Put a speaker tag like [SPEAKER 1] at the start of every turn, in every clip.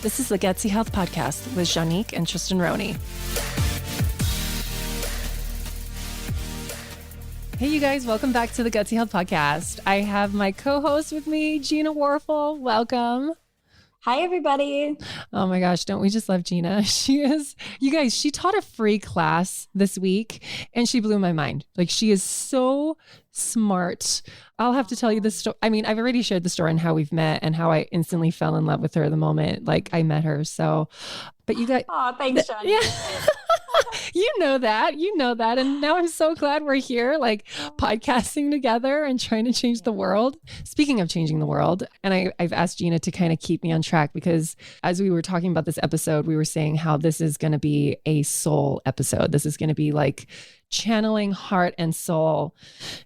[SPEAKER 1] This is the Gutsy Health Podcast with Juanique and Tristin. Hey, you guys, welcome back to the Gutsy Health Podcast. I have my co-host with me, Gina Warfel. Welcome.
[SPEAKER 2] Hi, everybody.
[SPEAKER 1] Oh my gosh, don't we just love Gina? She taught a free class this week and she blew my mind. Like, she is so smart. I'll have to tell you this story. I mean, I've already shared the story on how we've met and how I instantly fell in love with her the moment like I met her. So, but you guys.
[SPEAKER 2] Oh, thanks, John.
[SPEAKER 1] Yeah. You know that. And now I'm so glad we're here, like podcasting together and trying to change the world. Speaking of changing the world, and I've asked Gina to kind of keep me on track because as we were talking about this episode, we were saying how this is going to be a soul episode. This is going to be like channeling heart and soul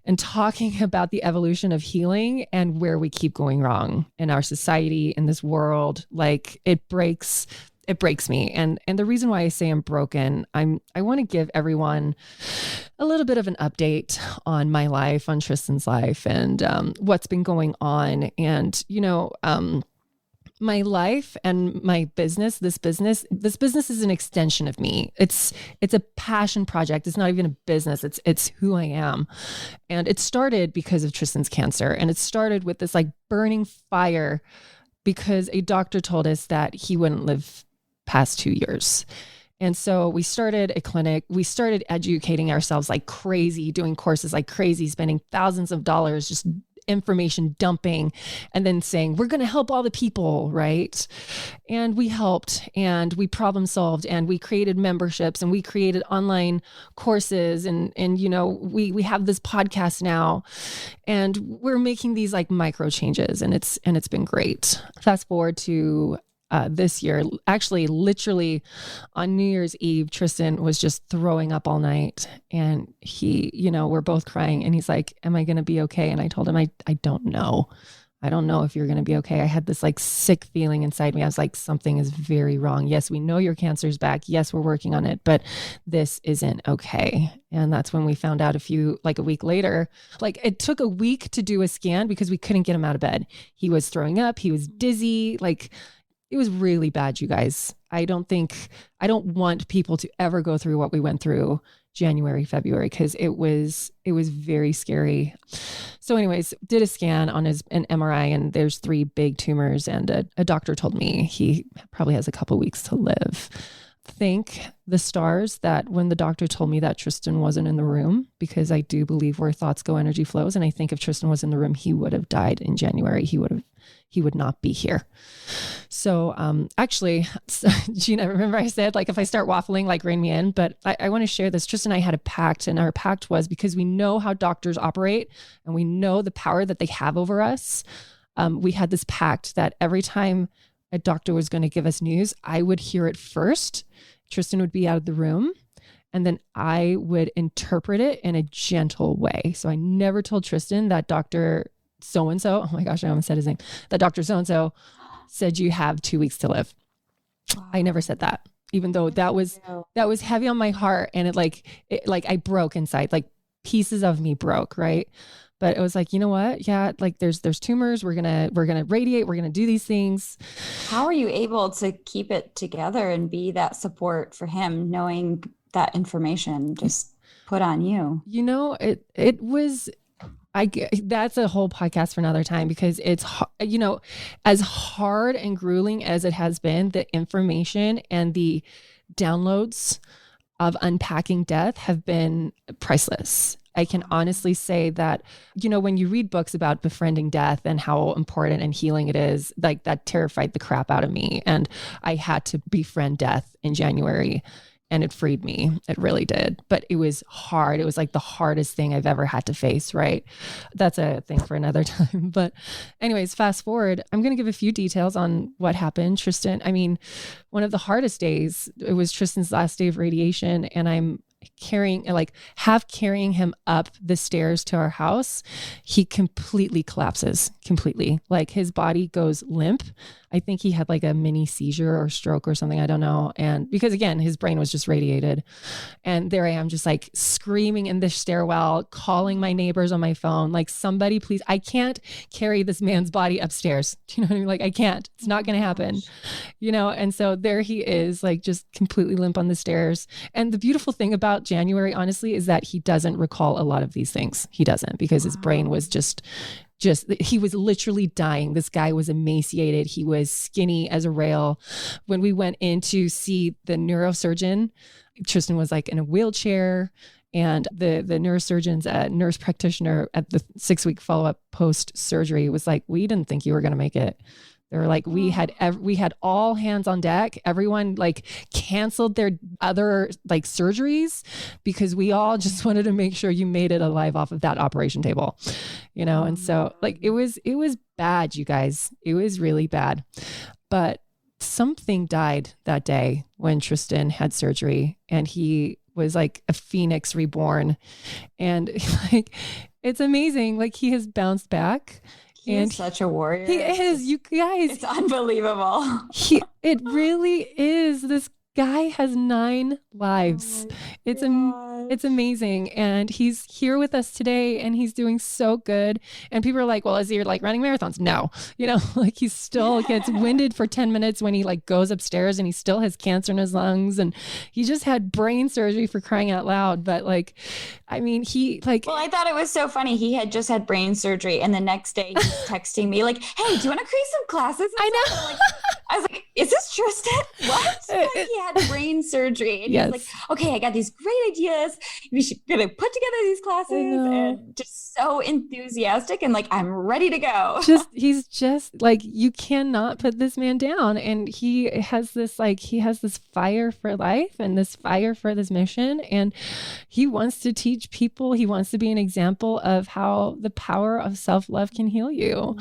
[SPEAKER 1] and talking about the evolution of healing and where we keep going wrong in our society, in this world. Like it breaks me. And the reason why I say I'm broken, I want to give everyone a little bit of an update on my life, on Tristan's life, and what's been going on. And, my life and my business, this business is an extension of me. It's a passion project. It's not even a business. It's who I am. And it started because of Tristan's cancer. And it started with this like burning fire because a doctor told us that he wouldn't live past 2 years. And so we started a clinic. We started educating ourselves like crazy, doing courses like crazy, spending thousands of dollars, just information dumping, and then saying, we're going to help all the people, right? And we helped and we problem solved and we created memberships and we created online courses. And we have this podcast now and we're making these like micro changes and it's been great. Fast forward to this year, actually, literally on New Year's Eve, Tristin was just throwing up all night and we're both crying and he's like, am I going to be okay? And I told him, I don't know. I don't know if you're going to be okay. I had this like sick feeling inside me. I was like, something is very wrong. Yes, we know your cancer's back. Yes, we're working on it, but this isn't okay. And that's when we found out a week later, like it took a week to do a scan because we couldn't get him out of bed. He was throwing up. He was dizzy. Like, it was really bad, you guys. I don't want people to ever go through what we went through January, February, because it was very scary. So anyways, did a scan on an MRI and there's 3 big tumors and a doctor told me he probably has a couple weeks to live. Thank the stars that when the doctor told me that Tristin wasn't in the room, because I do believe where thoughts go, energy flows. And I think if Tristin was in the room, he would have died in January. He would not be here. So actually, Gina, remember I said, like, if I start waffling, like rein me in, but I want to share this. Tristin and I had a pact, and our pact was because we know how doctors operate and we know the power that they have over us. We had this pact that every time a doctor was going to give us news, I would hear it first. Tristin would be out of the room and then I would interpret it in a gentle way. So I never told Tristin that Dr. So-and-so, oh my gosh, I almost said his name, that Dr. So-and-so said you have 2 weeks to live. Wow. I never said that, even though that was heavy on my heart. And it I broke inside, like pieces of me broke. Right. But it was like, you know what? Yeah. Like there's tumors. We're going to radiate. We're going to do these things.
[SPEAKER 2] How are you able to keep it together and be that support for him, knowing that information just put on you?
[SPEAKER 1] It was, that's a whole podcast for another time because it's, as hard and grueling as it has been, the information and the downloads of unpacking death have been priceless. I can honestly say that, when you read books about befriending death and how important and healing it is, like that terrified the crap out of me. And I had to befriend death in January and it freed me. It really did. But it was hard. It was like the hardest thing I've ever had to face, right? That's a thing for another time. But anyways, fast forward, I'm going to give a few details on what happened. Tristin, one of the hardest days, it was Tristan's last day of radiation and I'm carrying him up the stairs to our house. He completely collapses, like his body goes limp. I think he had like a mini seizure or stroke or something. I don't know. And because again, his brain was just radiated. And there I am just like screaming in the stairwell, calling my neighbors on my phone, like somebody please, I can't carry this man's body upstairs. Do you know what I mean? Like I can't, it's not going to happen, And so there he is, like just completely limp on the stairs. And the beautiful thing about January, honestly, is that he doesn't recall a lot of these things. He doesn't, because his brain was just he was literally dying. This guy was emaciated. He was skinny as a rail. When we went in to see the neurosurgeon, Tristin was like in a wheelchair, and the neurosurgeon's nurse practitioner at the 6-week follow-up post-surgery was like, we didn't think you were going to make it. They were like, we had all hands on deck. Everyone like canceled their other like surgeries because we all just wanted to make sure you made it alive off of that operation table, And so like, it was bad, you guys. It was really bad, but something died that day when Tristin had surgery, and he was like a phoenix reborn, and like, it's amazing. Like he has bounced back.
[SPEAKER 2] He's such a warrior.
[SPEAKER 1] He is, you guys.
[SPEAKER 2] It's unbelievable.
[SPEAKER 1] It really is. This guy has 9 lives. It's amazing. And he's here with us today, and he's doing so good. And people are like, well, is he like running marathons? No, like he still gets winded for 10 minutes when he like goes upstairs, and he still has cancer in his lungs, and he just had brain surgery, for crying out loud. But like, I mean, well,
[SPEAKER 2] I thought it was so funny. He had just had brain surgery, and the next day he's texting me like, hey, do you want to create some classes?
[SPEAKER 1] I know.
[SPEAKER 2] I was like, is this Tristin? What? He had brain surgery. And He was like, okay, I got these great ideas. We should gonna put together these classes, and just so enthusiastic and like, I'm ready to go.
[SPEAKER 1] He's just like, you cannot put this man down. And he has this fire for life and this fire for this mission. And he wants to teach people. He wants to be an example of how the power of self-love can heal you,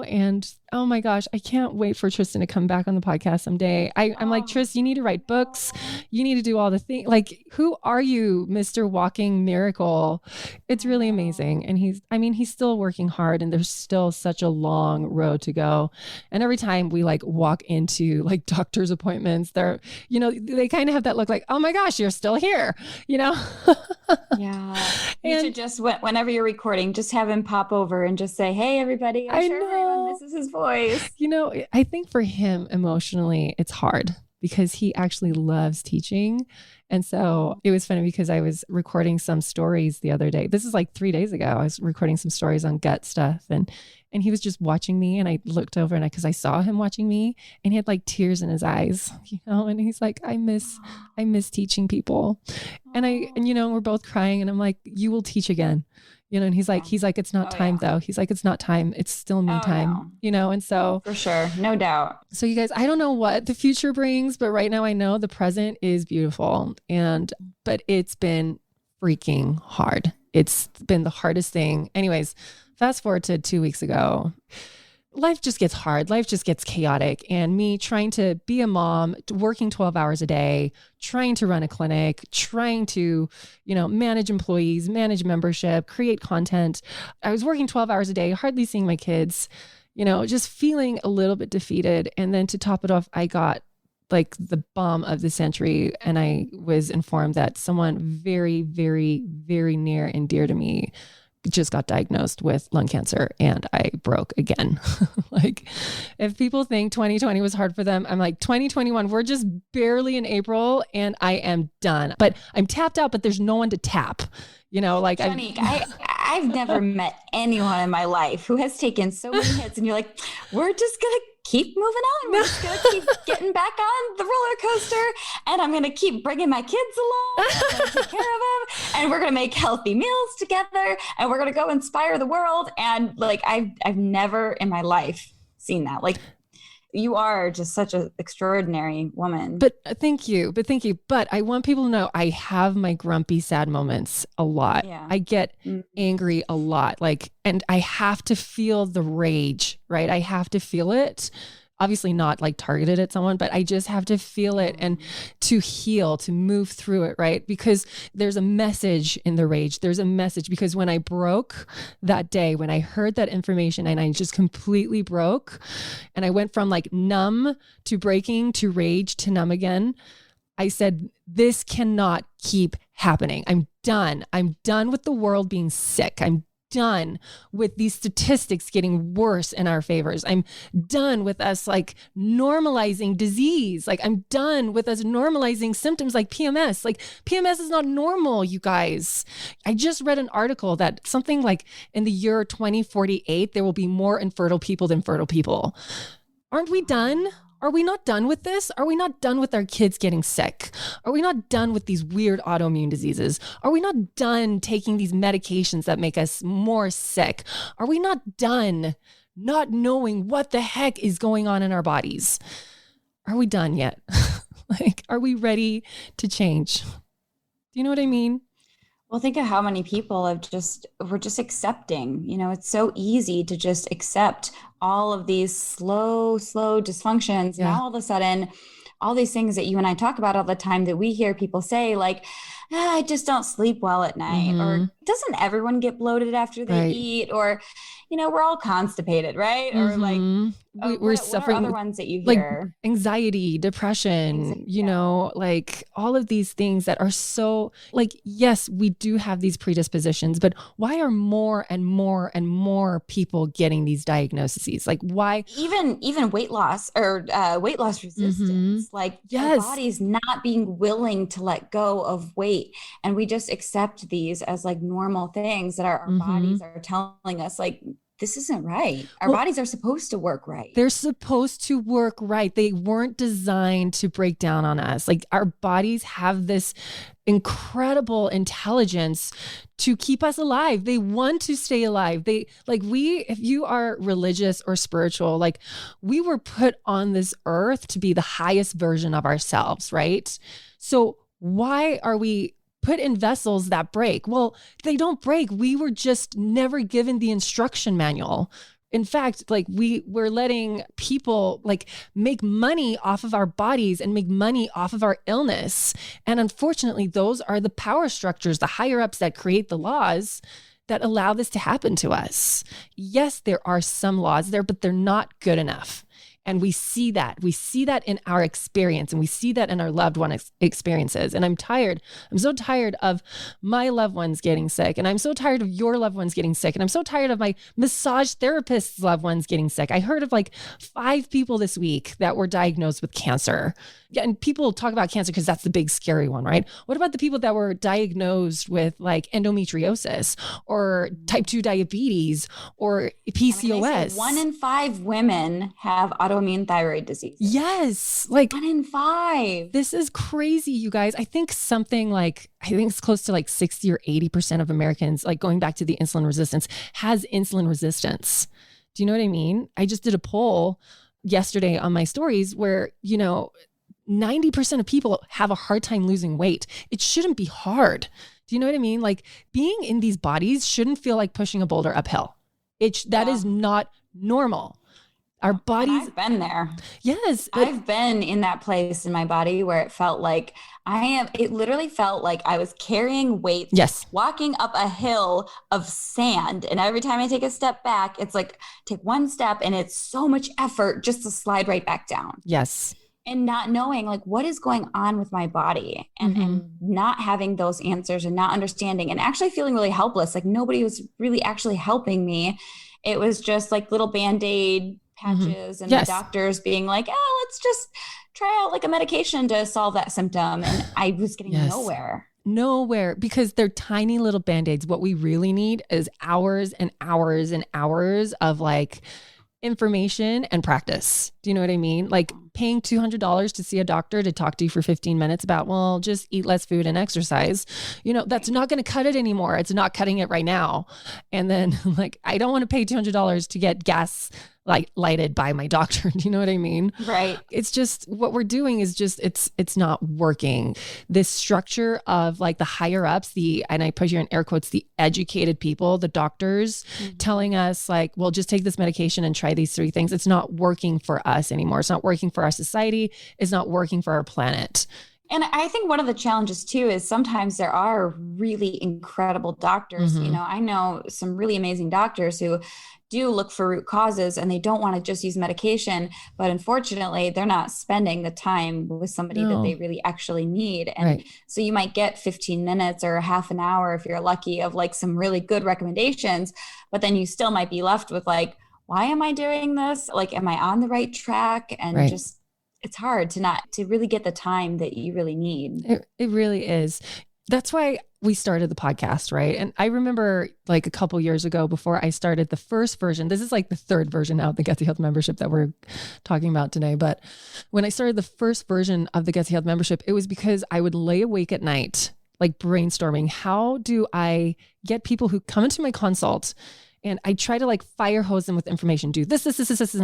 [SPEAKER 1] and oh my gosh, I can't wait for Tristin to come back on the podcast someday. I'm like, Tris, you need to write books. You need to do all the things. Like, who are you, Mr. Walking Miracle? It's really amazing. And he's still working hard, and there's still such a long road to go. And every time we like walk into like doctor's appointments, they're, they kind of have that look like, oh my gosh, you're still here,
[SPEAKER 2] Yeah. You should just, whenever you're recording, just have him pop over and just say, hey, everybody, I'm sure everyone misses his voice.
[SPEAKER 1] I think for him emotionally, it's hard because he actually loves teaching. And so it was funny because I was recording some stories the other day. This is like 3 days ago. I was recording some stories on gut stuff, and he was just watching me, and I looked over, and because I saw him watching me, and he had like tears in his eyes, and he's like, I miss teaching people. And we're both crying, and I'm like, you will teach again. And he's like, it's not time though. He's like, it's not time. It's still me time, and so.
[SPEAKER 2] For sure. No doubt.
[SPEAKER 1] So you guys, I don't know what the future brings, but right now I know the present is beautiful, but it's been freaking hard. It's been the hardest thing. Anyways, fast forward to 2 weeks ago. Life just gets hard. Life just gets chaotic. And me trying to be a mom, working 12 hours a day, trying to run a clinic, trying to, manage employees, manage membership, create content. I was working 12 hours a day, hardly seeing my kids, just feeling a little bit defeated. And then to top it off, I got like the bomb of the century. And I was informed that someone very, very, very near and dear to me just got diagnosed with lung cancer, and I broke again. Like, if people think 2020 was hard for them, I'm like, 2021, we're just barely in April and I am done. But I'm tapped out, but there's no one to tap. Like
[SPEAKER 2] Juanique, I've never met anyone in my life who has taken so many hits, and you're like, we're just gonna keep moving on. We're just going to keep getting back on the roller coaster, and I'm going to keep bringing my kids along. I'm going to take care of them, and we're going to make healthy meals together, and we're going to go inspire the world. And like, I've never in my life seen that. Like, you are just such an extraordinary woman.
[SPEAKER 1] But thank you. But I want people to know I have my grumpy, sad moments a lot.
[SPEAKER 2] Yeah.
[SPEAKER 1] I get angry a lot. And I have to feel the rage, right? I have to feel it. obviously not like targeted at someone, but I just have to feel it and to heal, to move through it, right? Because there's a message in the rage. There's a message, because when I broke that day, when I heard that information and I just completely broke and I went from like numb to breaking to rage to numb again, I said, this cannot keep happening. I'm done. I'm done with the world being sick. I'm done with these statistics getting worse in our favors. I'm done with us like normalizing disease. Like I'm done with us normalizing symptoms like PMS. Like PMS is not normal, you guys. I just read an article that something like in the year 2048, there will be more infertile people than fertile people. Aren't we done? Are we not done with this? Are we not done with our kids getting sick? Are we not done with these weird autoimmune diseases? Are we not done taking these medications that make us more sick? Are we not done not knowing what the heck is going on in our bodies? Are we done yet? Like, are we ready to change? Do you know what I mean?
[SPEAKER 2] Well, think of how many people we're just accepting, it's so easy to just accept all of these slow dysfunctions.
[SPEAKER 1] Yeah.
[SPEAKER 2] Now, all of a sudden, all these things that you and I talk about all the time that we hear people say, like, I just don't sleep well at night, or doesn't everyone get bloated after they eat, or, we're all constipated, right? Or like,
[SPEAKER 1] we're suffering
[SPEAKER 2] what are other ones that you hear?
[SPEAKER 1] Like anxiety, depression, like all of these things that are so like, yes, we do have these predispositions, but why are more and more and more people getting these diagnoses? Like why?
[SPEAKER 2] Even weight loss or weight loss resistance, like our body's not being willing to let go of weight. And we just accept these as like normal things that our bodies are telling us, like, this isn't right. Our bodies are supposed to work right.
[SPEAKER 1] They're supposed to work right. They weren't designed to break down on us. Like our bodies have this incredible intelligence to keep us alive. They want to stay alive. If you are religious or spiritual, like we were put on this earth to be the highest version of ourselves, right? So why are we put in vessels that break? Well, they don't break. We were just never given the instruction manual. In fact, like we're letting people like make money off of our bodies and make money off of our illness. And unfortunately, those are the power structures, the higher ups that create the laws that allow this to happen to us. Yes, there are some laws there, but they're not good enough. And we see that. We see that in our experience, and we see that in our loved one experiences. And I'm tired. I'm so tired of my loved ones getting sick. And I'm so tired of your loved ones getting sick. And I'm so tired of my massage therapist's loved ones getting sick. I heard of like 5 people this week that were diagnosed with cancer. Yeah, and people talk about cancer because that's the big scary one, right? What about the people that were diagnosed with like endometriosis or type 2 diabetes or PCOS?
[SPEAKER 2] 1 in 5 women have autoimmune thyroid disease.
[SPEAKER 1] Yes. Like
[SPEAKER 2] 1 in 5.
[SPEAKER 1] This is crazy, you guys. I think it's close to like 60 or 80% of Americans, like going back to the insulin resistance, has insulin resistance. Do you know what I mean? I just did a poll yesterday on my stories where, 90% of people have a hard time losing weight. It shouldn't be hard. Do you know what I mean? Like being in these bodies shouldn't feel like pushing a boulder uphill. That is not normal. Our bodies.
[SPEAKER 2] I've been there.
[SPEAKER 1] Yes.
[SPEAKER 2] I've been in that place in my body where it felt like it literally felt like I was carrying weights, walking up a hill of sand. And every time I take a step back, it's like take one step and it's so much effort just to slide right back down.
[SPEAKER 1] Yes.
[SPEAKER 2] And not knowing like what is going on with my body and not having those answers and not understanding and actually feeling really helpless. Like nobody was really actually helping me. It was just like little Band-Aid patches and the doctors being like, let's just try out like a medication to solve that symptom. And I was getting nowhere because they're tiny little Band-Aids. What we really need is hours and hours and hours of like information and practice. Do you know what I mean? Like paying $200 to see a doctor to talk to you for 15 minutes about, well, just eat less food and exercise. That's not going to cut it anymore. It's not cutting it right now. And then like, I don't want to pay $200 to get gas
[SPEAKER 1] like lighted by my doctor. Do you know what I mean?
[SPEAKER 2] Right.
[SPEAKER 1] It's just what we're doing is just, it's not working. This structure of like the higher ups, and I put here in air quotes, the educated people, the doctors telling us like, well, just take this medication and try these 3 things. It's not working for us anymore. It's not working for our society. It's not working for our planet.
[SPEAKER 2] And I think one of the challenges too is sometimes there are really incredible doctors. You know, I know some really amazing doctors who do look for root causes and they don't want to just use medication, but unfortunately they're not spending the time with somebody that they really actually need. And so you might get 15 minutes or half an hour if you're lucky of like some really good recommendations, but then you still might be left with like, why am I doing this? Like, am I on the right track? And just, it's hard to really get the time that you really need.
[SPEAKER 1] It really is. That's why we started the podcast, right? And I remember like a couple years ago before I started the first version, this is like the 3rd version now of the Gutsy Health membership that we're talking about today. But when I started the first version of the Gutsy Health membership, it was because I would lay awake at night, like brainstorming, how do I get people who come into my consult. And I try to like fire hose them with information. Do this, and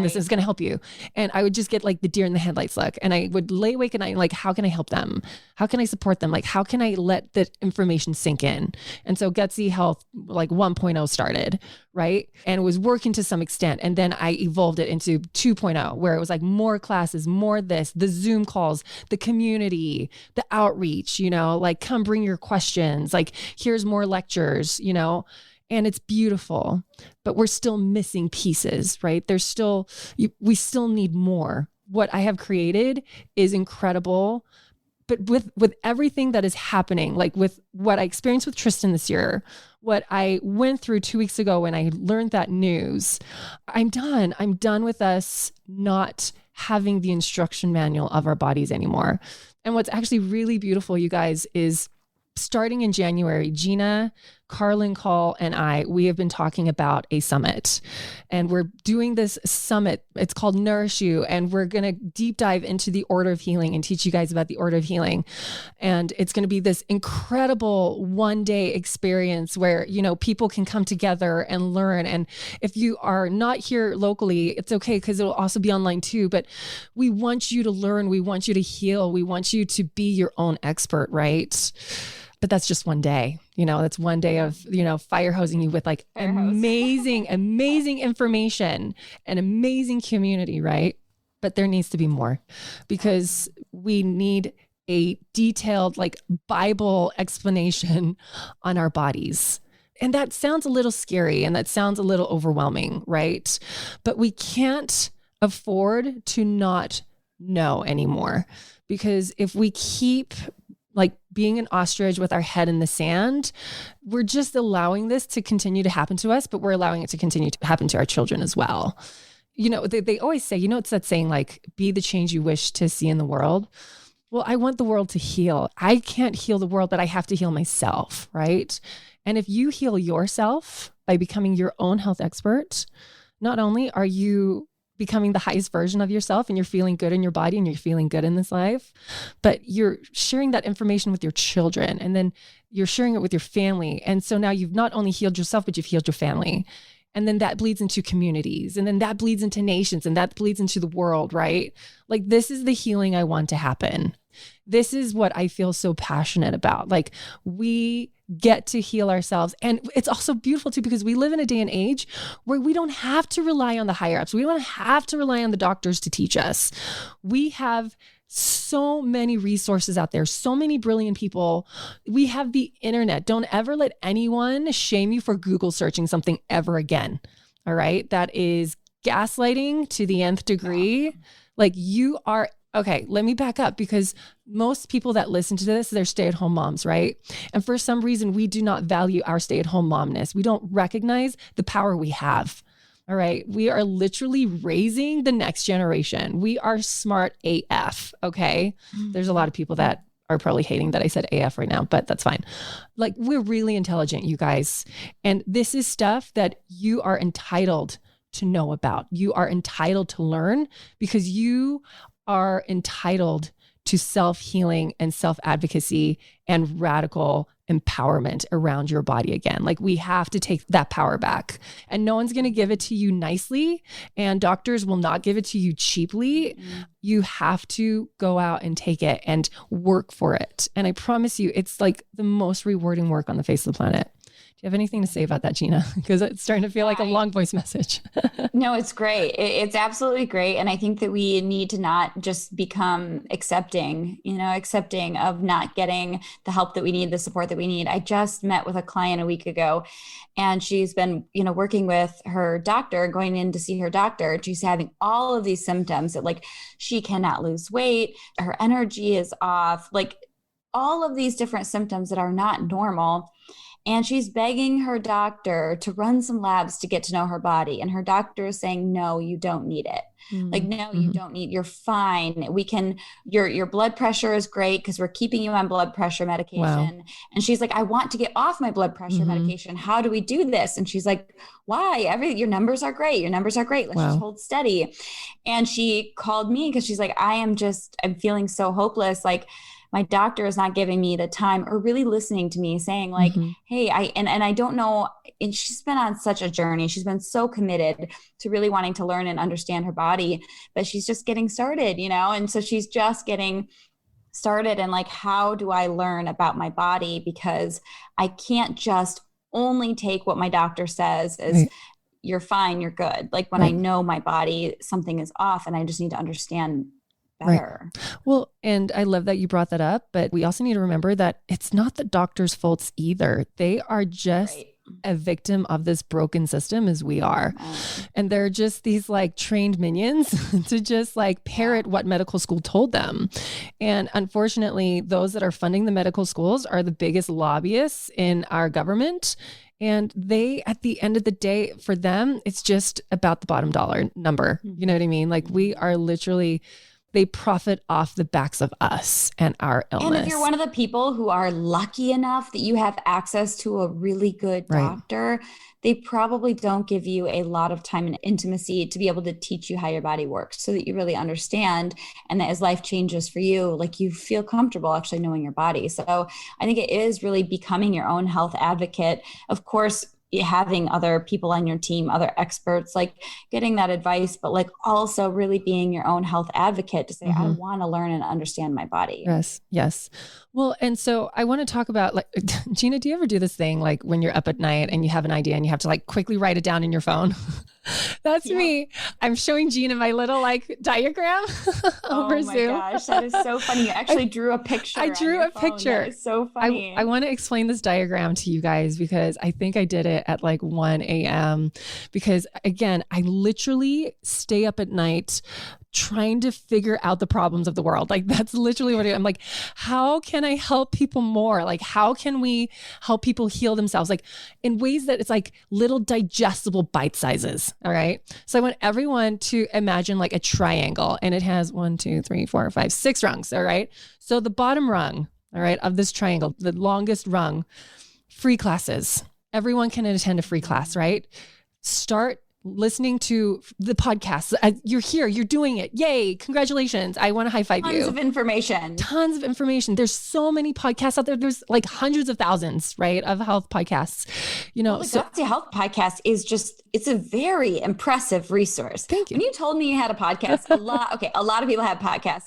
[SPEAKER 1] this is going to help you. And I would just get like the deer in the headlights look. And I would lay awake at night, like, how can I help them? How can I support them? Like, how can I let the information sink in? And so Gutsy Health like 1.0 started, right? And it was working to some extent. And then I evolved it into 2.0, where it was like more classes, more this, the Zoom calls, the community, the outreach, you know, like come bring your questions. Like here's more lectures, you know. And it's beautiful, but we're still missing pieces, right? We still need more. What I have created is incredible, but with everything that is happening, like with what I experienced with Tristin this year, what I went through 2 weeks ago when I learned that news, I'm done. I'm done with us not having the instruction manual of our bodies anymore. And what's actually really beautiful, you guys, is starting in January, Gina, Carlin Call, and we have been talking about a summit, and we're doing this summit. It's called Nourish You. And we're going to deep dive into the Order of Healing and teach you guys about the Order of Healing. And it's going to be this incredible 1-day experience where, you know, people can come together and learn. And if you are not here locally, it's okay, because it will also be online too. But we want you to learn. We want you to heal. We want you to be your own expert, right? But that's just 1 day, you know, that's 1 day of, you know, fire hosing you with like amazing information and amazing community, right? But there needs to be more, because we need a detailed like Bible explanation on our bodies. And that sounds a little scary and that sounds a little overwhelming, right? But we can't afford to not know anymore, because if we keep like being an ostrich with our head in the sand, we're just allowing this to continue to happen to us, but we're allowing it to continue to happen to our children as well. You know, they always say, you know, it's that saying like, be the change you wish to see in the world. Well, I want the world to heal. I can't heal the world, but I have to heal myself, right? And if you heal yourself by becoming your own health expert, not only are you becoming the highest version of yourself and you're feeling good in your body and you're feeling good in this life, but you're sharing that information with your children, and then you're sharing it with your family. And so now you've not only healed yourself, but you've healed your family. And then that bleeds into communities, and then that bleeds into nations, and that bleeds into the world, right? Like, this is the healing I want to happen. This is what I feel so passionate about. Like, we get to heal ourselves. And it's also beautiful too, because we live in a day and age where we don't have to rely on the higher ups. We don't have to rely on the doctors to teach us. We have so many resources out there, so many brilliant people. We have the internet. Don't ever let anyone shame you for Google searching something ever again. All right. That is gaslighting to the nth degree. Like, you are, okay, let me back up, because most people that listen to this, they're stay-at-home moms, right? And for some reason, we do not value our stay-at-home momness. We don't recognize the power we have. All right. We are literally raising the next generation. We are smart AF. Okay. There's a lot of people that are probably hating that I said AF right now, but that's fine. Like, we're really intelligent, you guys. And this is stuff that you are entitled to know about. You are entitled to learn, because you are entitled to self-healing and self-advocacy and radical empowerment around your body again. Like we have to take that power back, and no one's going to give it to you nicely, and doctors will not give it to you cheaply. You have to go out and take it and work for it. And I promise you, it's like the most rewarding work on the face of the planet. Do you have anything to say about that, Gina? Because it's starting to feel like a long voice message.
[SPEAKER 2] No, it's great. It's absolutely great. And I think that we need to not just become accepting of not getting the help that we need, the support that we need. I just met with a client a week ago, and she's been, working with her doctor, going in to see her doctor. She's having all of these symptoms that like she cannot lose weight, her energy is off, like all of these different symptoms that are not normal. And she's begging her doctor to run some labs to get to know her body. And her doctor is saying, no, you don't need it. Like, no, you don't need, you're fine. We can, your blood pressure is great because we're keeping you on blood pressure medication. Wow. And she's like, I want to get off my blood pressure medication. How do we do this? And she's like, why? Your numbers are great. Your numbers are great. Let's just hold steady. And she called me because she's like, I'm feeling so hopeless. Like, my doctor is not giving me the time or really listening to me, saying like, hey, I don't know. And she's been on such a journey. She's been so committed to really wanting to learn and understand her body, but she's just getting started, And so she's just getting started. And like, how do I learn about my body? Because I can't just only take what my doctor says as you're fine, you're good. Like when I know my body, something is off and I just need to understand better.
[SPEAKER 1] Right. Well, and I love that you brought that up, but we also need to remember that it's not the doctor's faults either. They are just a victim of this broken system as we are. And they're just these like trained minions to just like parrot what medical school told them. And unfortunately, those that are funding the medical schools are the biggest lobbyists in our government. And they, at the end of the day, for them, it's just about the bottom dollar number. You know what I mean? Like we are literally, they profit off the backs of us and our illness.
[SPEAKER 2] And if you're one of the people who are lucky enough that you have access to a really good doctor, they probably don't give you a lot of time and intimacy to be able to teach you how your body works so that you really understand. And that as life changes for you, like you feel comfortable actually knowing your body. So I think it is really becoming your own health advocate. Of course, having other people on your team, other experts, like getting that advice, but like also really being your own health advocate to say, I want to learn and understand my body.
[SPEAKER 1] Yes. Yes. Well, and so I want to talk about like, Gina, do you ever do this thing like when you're up at night and you have an idea and you have to like quickly write it down in your phone? That's me. I'm showing Gina my little like diagram over Zoom. Oh my
[SPEAKER 2] gosh, that is so funny. You actually drew a picture.
[SPEAKER 1] I drew a picture.
[SPEAKER 2] That is so funny.
[SPEAKER 1] I want to explain this diagram to you guys because I think I did it at like 1 a.m. because again, I literally stay up at night trying to figure out the problems of the world. Like that's literally what I'm like, how can I help people more? Like, how can we help people heal themselves? Like in ways that it's like little digestible bite sizes. All right. So I want everyone to imagine like a triangle and it has 1, 2, 3, 4, 5, 6 rungs. All right. So the bottom rung, all right, of this triangle, the longest rung, free classes. Everyone can attend a free class, right? Start listening to the podcast. You're here, you're doing it. Yay. Congratulations. I want to high five you.
[SPEAKER 2] Tons of information.
[SPEAKER 1] Tons of information. There's so many podcasts out there. There's like hundreds of thousands, right, of health podcasts. The
[SPEAKER 2] Gutsy Health podcast is just, it's a very impressive resource.
[SPEAKER 1] Thank you.
[SPEAKER 2] When you told me you had a podcast, a lot of people have podcasts.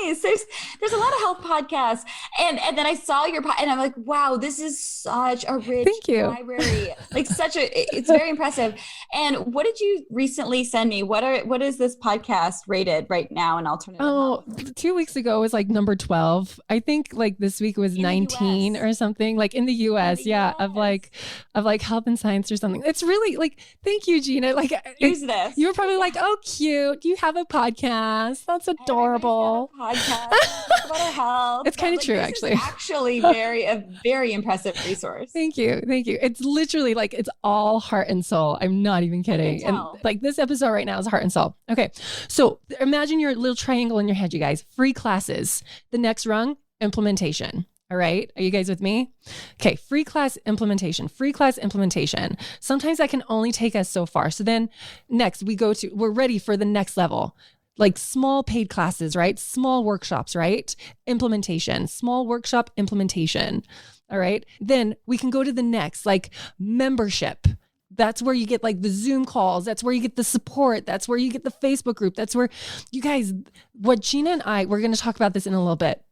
[SPEAKER 2] Nice. There's a lot of health podcasts. And then I saw your and I'm like, wow, this is such a rich library. Like it's very impressive. And what did you recently send me? What is this podcast rated right now in alternative health?
[SPEAKER 1] 2 weeks ago was like number 12. I think like this week was 19 or something, like in the US. Of like health and science or something. It's really like, thank you, Gina. Like
[SPEAKER 2] use this.
[SPEAKER 1] You were probably like, oh, cute. You have a podcast. That's adorable.
[SPEAKER 2] Podcast talk about our health.
[SPEAKER 1] It's kind of true, actually.
[SPEAKER 2] Actually, a very impressive resource.
[SPEAKER 1] Thank you. It's literally like it's all heart and soul. I'm not even kidding. And like this episode right now is heart and soul. Okay, so imagine your little triangle in your head, you guys. Free classes. The next rung, implementation. All right. Are you guys with me? Okay. Free class implementation. Sometimes that can only take us so far. So then next we're ready for the next level. Like small paid classes, right? Small workshops, right? Implementation, small workshop implementation. All right. Then we can go to the next, like membership. That's where you get like the Zoom calls. That's where you get the support. That's where you get the Facebook group. That's where you guys, what Gina and we're going to talk about this in a little bit.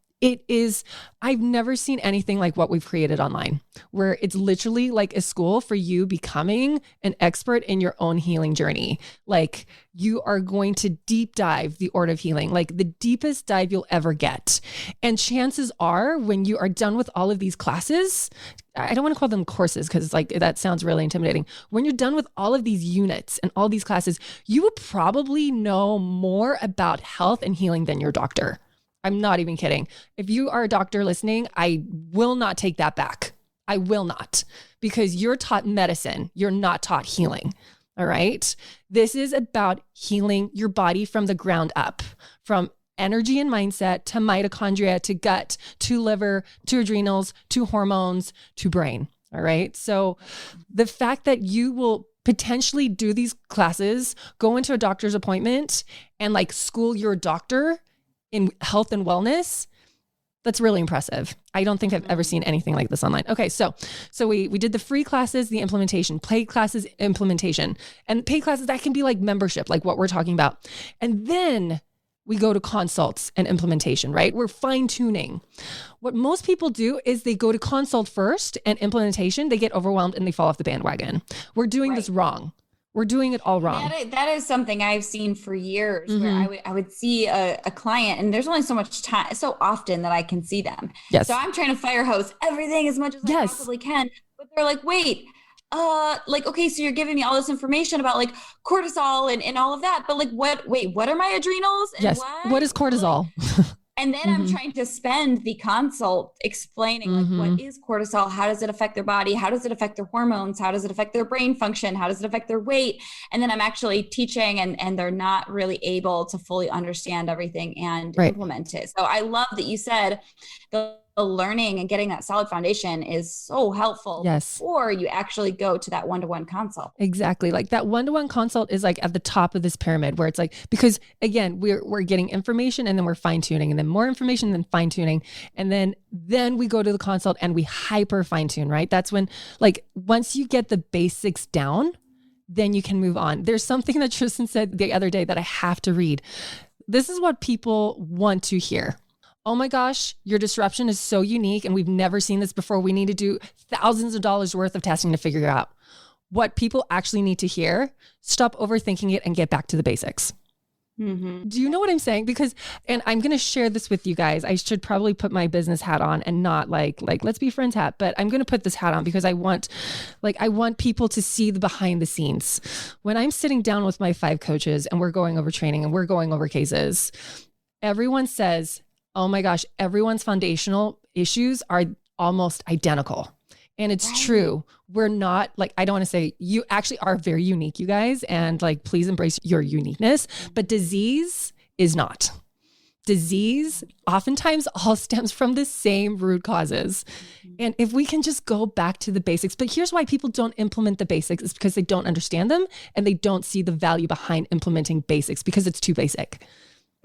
[SPEAKER 1] I've never seen anything like what we've created online, where it's literally like a school for you becoming an expert in your own healing journey. Like you are going to deep dive the art of healing, like the deepest dive you'll ever get. And chances are when you are done with all of these classes, I don't want to call them courses because like that sounds really intimidating. When you're done with all of these units and all these classes, you will probably know more about health and healing than your doctor. I'm not even kidding. If you are a doctor listening, I will not take that back. I will not, because you're taught medicine. You're not taught healing. All right. This is about healing your body from the ground up, from energy and mindset to mitochondria, to gut, to liver, to adrenals, to hormones, to brain. All right. So the fact that you will potentially do these classes, go into a doctor's appointment and like school your doctor in health and wellness, that's really impressive. I don't think I've ever seen anything like this online. Okay, so we did the free classes, the implementation, paid classes, implementation, and paid classes that can be like membership, like what we're talking about. And then we go to consults and implementation, right? We're fine tuning. What most people do is they go to consult first and implementation, they get overwhelmed and they fall off the bandwagon. We're doing this wrong. We're doing it all wrong.
[SPEAKER 2] That is something I've seen for years, where I would see a client and there's only so much time, so often that I can see them.
[SPEAKER 1] Yes.
[SPEAKER 2] So I'm trying to fire hose everything as much as I possibly can. But they're like, wait, like, okay, so you're giving me all this information about like cortisol and all of that. But like, what are my adrenals? And
[SPEAKER 1] what is cortisol?
[SPEAKER 2] And then I'm trying to spend the consult explaining like what is cortisol? How does it affect their body? How does it affect their hormones? How does it affect their brain function? How does it affect their weight? And then I'm actually teaching and they're not really able to fully understand everything and implement it. So I love that you said the learning and getting that solid foundation is so helpful.
[SPEAKER 1] Yes.
[SPEAKER 2] Or you actually go to that one-to-one consult.
[SPEAKER 1] Exactly. Like that one-to-one consult is like at the top of this pyramid where it's like, because again, we're getting information and then we're fine tuning and then more information, then fine tuning. And then we go to the consult and we hyper fine tune, right? That's when like, once you get the basics down, then you can move on. There's something that Tristin said the other day that I have to read. This is what people want to hear. Oh my gosh, your disruption is so unique and we've never seen this before. We need to do thousands of dollars worth of testing to figure out what people actually need to hear. Stop overthinking it and get back to the basics. Do you know what I'm saying? Because, and I'm going to share this with you guys. I should probably put my business hat on and not like let's be friends hat, but I'm going to put this hat on because I want people to see the behind the scenes. When I'm sitting down with my 5 coaches and we're going over training and we're going over cases, everyone says, oh my gosh, everyone's foundational issues are almost identical. And it's true. We're not like, I don't want to say, you actually are very unique, you guys. And like, please embrace your uniqueness, but disease is not. Disease oftentimes all stems from the same root causes. And if we can just go back to the basics, but here's why people don't implement the basics is because they don't understand them and they don't see the value behind implementing basics because it's too basic.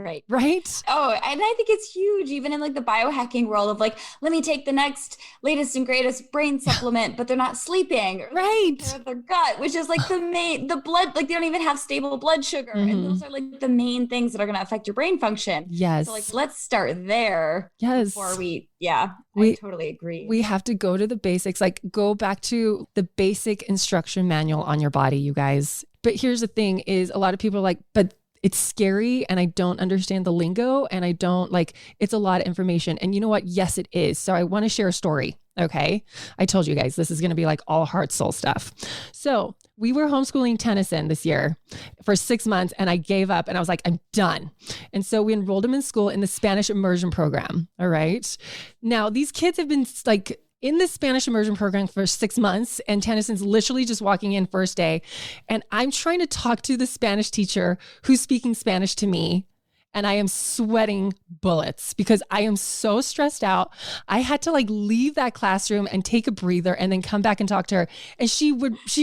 [SPEAKER 2] Right.
[SPEAKER 1] Right.
[SPEAKER 2] Oh, and I think it's huge, even in like the biohacking world of like, let me take the next latest and greatest brain supplement, but they're not sleeping.
[SPEAKER 1] Right.
[SPEAKER 2] Their gut, which is like the blood, like they don't even have stable blood sugar. And those are like the main things that are going to affect your brain function.
[SPEAKER 1] Yes.
[SPEAKER 2] So like, let's start there.
[SPEAKER 1] Yes.
[SPEAKER 2] Before I totally agree.
[SPEAKER 1] We have to go to the basics, like go back to the basic instruction manual on your body, you guys. But here's the thing is a lot of people are like, but it's scary and I don't understand the lingo and I don't like, it's a lot of information. And you know what? Yes, it is. So I want to share a story. Okay. I told you guys, this is going to be like all heart, soul stuff. So we were homeschooling Tennyson this year for 6 months and I gave up and I was like, I'm done. And so we enrolled him in school in the Spanish immersion program. All right. Now these kids have been like in the Spanish immersion program for 6 months and Tennyson's literally just walking in first day. And I'm trying to talk to the Spanish teacher who's speaking Spanish to me. and I am sweating bullets because I am so stressed out. I had to like leave that classroom and take a breather and then come back and talk to her. And she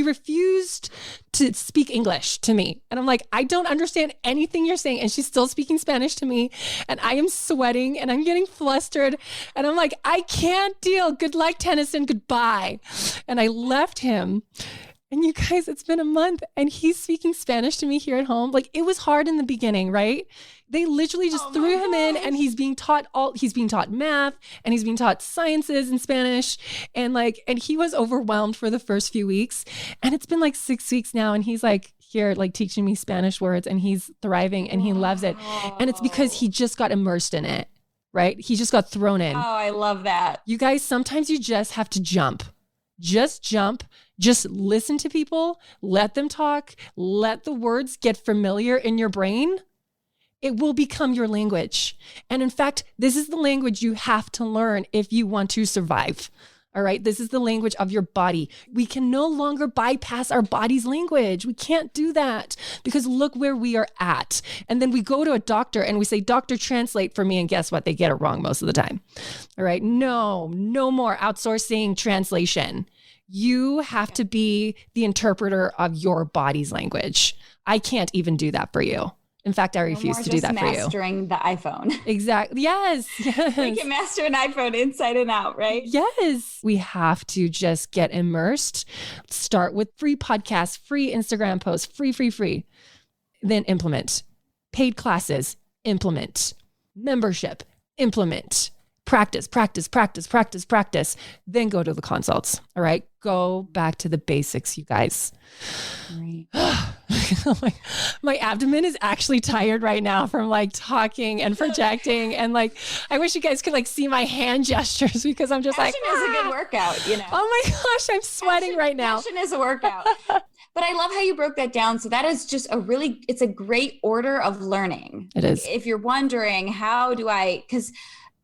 [SPEAKER 1] refused to speak English to me. And I'm like, I don't understand anything you're saying. And she's still speaking Spanish to me. And I am sweating and I'm getting flustered. And I'm like, I can't deal. Good luck, Tennyson. Goodbye. And I left him. And you guys, it's been a month and he's speaking Spanish to me here at home. Like, it was hard in the beginning, right? They literally just threw him in and he's being taught math and he's being taught sciences in Spanish. And he was overwhelmed for the first few weeks. And it's been like 6 weeks now. And he's like here, like teaching me Spanish words and he's thriving and he loves it. And it's because he just got immersed in it, right? He just got thrown in.
[SPEAKER 2] Oh, I love that.
[SPEAKER 1] You guys, sometimes you just have to jump. Just jump. Just listen to people, let them talk, let the words get familiar in your brain. It will become your language. And in fact, this is the language you have to learn if you want to survive. All right. This is the language of your body. We can no longer bypass our body's language. We can't do that because look where we are at. And then we go to a doctor and we say, doctor, translate for me. And guess what? They get it wrong most of the time. All right. No more outsourcing translation. You have to be the interpreter of your body's language. I can't even do that for you. In fact, I refuse to do that for you.
[SPEAKER 2] Mastering the iPhone.
[SPEAKER 1] Exactly. Yes.
[SPEAKER 2] We can master an iPhone inside and out, right?
[SPEAKER 1] Yes. We have to just get immersed. Start with free podcasts, free Instagram posts, free. Then implement. Paid classes, implement. Membership, implement. Practice. Then go to the consults. All right. Go back to the basics, you guys.
[SPEAKER 2] Right.
[SPEAKER 1] My abdomen is actually tired right now from like talking and projecting. And like, I wish you guys could like see my hand gestures because I'm just
[SPEAKER 2] Passion is a good workout, you know.
[SPEAKER 1] Oh my gosh, I'm sweating right now.
[SPEAKER 2] Passion is a workout. But I love how you broke that down. So that is just it's a great order of learning.
[SPEAKER 1] It is.
[SPEAKER 2] If you're wondering, because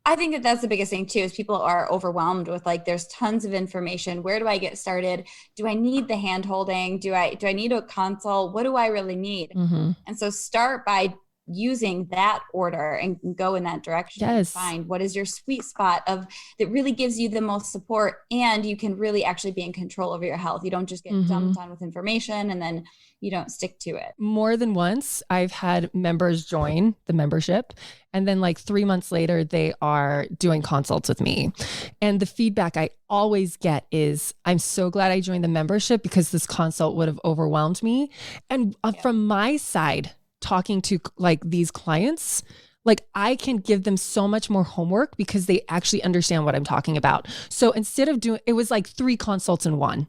[SPEAKER 2] I think that that's the biggest thing too, is people are overwhelmed with like, there's tons of information. Where do I get started? Do I need the hand holding? Do I need a consult? What do I really need?
[SPEAKER 1] Mm-hmm.
[SPEAKER 2] And so start by using that order and go in that direction.
[SPEAKER 1] Yes.
[SPEAKER 2] And find what is your sweet spot that really gives you the most support, and you can really actually be in control over your health. You don't just get dumped on with information and then you don't stick to it.
[SPEAKER 1] More than once, I've had members join the membership, and then like 3 months later, they are doing consults with me. And the feedback I always get is, I'm so glad I joined the membership because this consult would have overwhelmed me. And from my side, talking to like these clients, like I can give them so much more homework because they actually understand what I'm talking about. So instead of it was like 3 consults in one.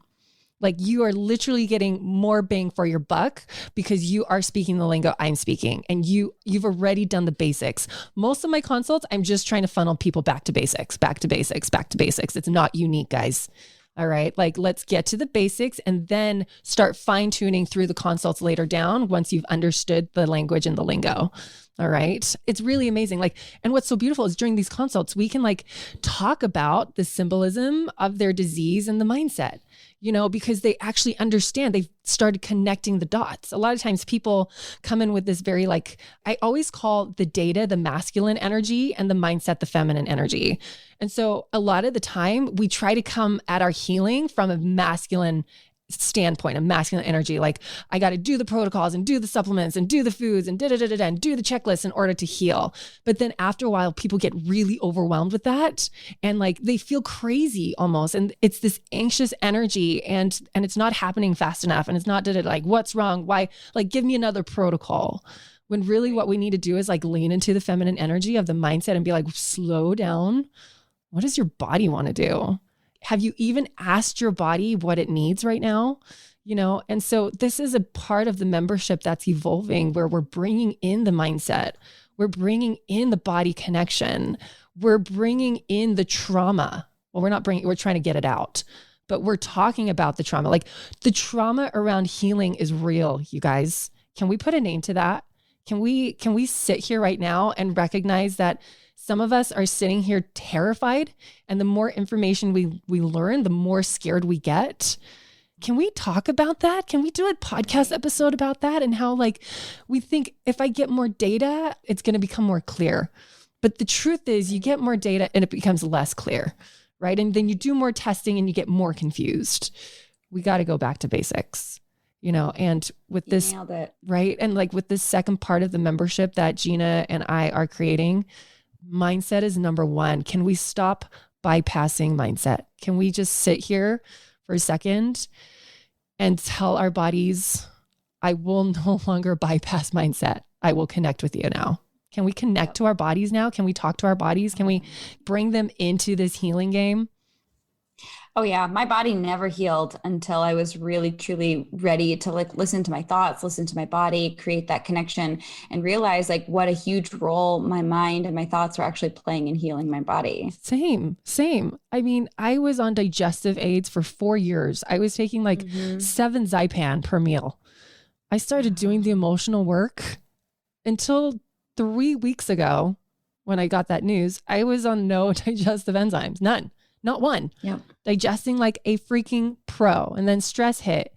[SPEAKER 1] Like you are literally getting more bang for your buck because you are speaking the lingo I'm speaking, and you've already done the basics. Most of my consults, I'm just trying to funnel people back to basics. It's not unique, guys. All right. Like, let's get to the basics and then start fine tuning through the consults later down once you've understood the language and the lingo. All right. It's really amazing. Like, and what's so beautiful is during these consults, we can like talk about the symbolism of their disease and the mindset, you know, because they actually understand. They've started connecting the dots. A lot of times people come in with this very like, I always call the data, the masculine energy, and the mindset, the feminine energy. And so a lot of the time we try to come at our healing from a masculine standpoint, a masculine energy. Like, I got to do the protocols and do the supplements and do the foods and and do the checklists in order to heal. But then after a while, people get really overwhelmed with that. And like, they feel crazy almost. And it's this anxious energy, and it's not happening fast enough. And it's not like, what's wrong? Why? Like, give me another protocol. When really what we need to do is like lean into the feminine energy of the mindset and be like, slow down. What does your body want to do? Have you even asked your body what it needs right now? You know, and so this is a part of the membership that's evolving, where we're bringing in the mindset. We're bringing in the body connection. We're bringing in the trauma. Well, we're trying to get it out, but we're talking about the trauma. Like, the trauma around healing is real, you guys. Can we put a name to that? Can we sit here right now and recognize that some of us are sitting here terrified, and the more information we learn, the more scared we get. Can we talk about that? Can we do a podcast episode about that and how like we think if I get more data, it's going to become more clear. But the truth is you get more data and it becomes less clear, right? And then you do more testing and you get more confused. We got to go back to basics, and with this,
[SPEAKER 2] nailed it.
[SPEAKER 1] Right? And like with this second part of the membership that Gina and I are creating, mindset is number one. Can we stop bypassing mindset? Can we just sit here for a second and tell our bodies, I will no longer bypass mindset. I will connect with you now. Can we connect to our bodies now? Can we talk to our bodies? Can we bring them into this healing game?
[SPEAKER 2] Oh yeah. My body never healed until I was really, truly ready to like listen to my thoughts, listen to my body, create that connection and realize like what a huge role my mind and my thoughts were actually playing in healing my body.
[SPEAKER 1] Same. I mean, I was on digestive aids for 4 years. I was taking like 7 Zypan per meal. I started doing the emotional work until 3 weeks ago when I got that news. I was on no digestive enzymes, none. Not one.
[SPEAKER 2] Yep.
[SPEAKER 1] Digesting like a freaking pro. And then stress hit.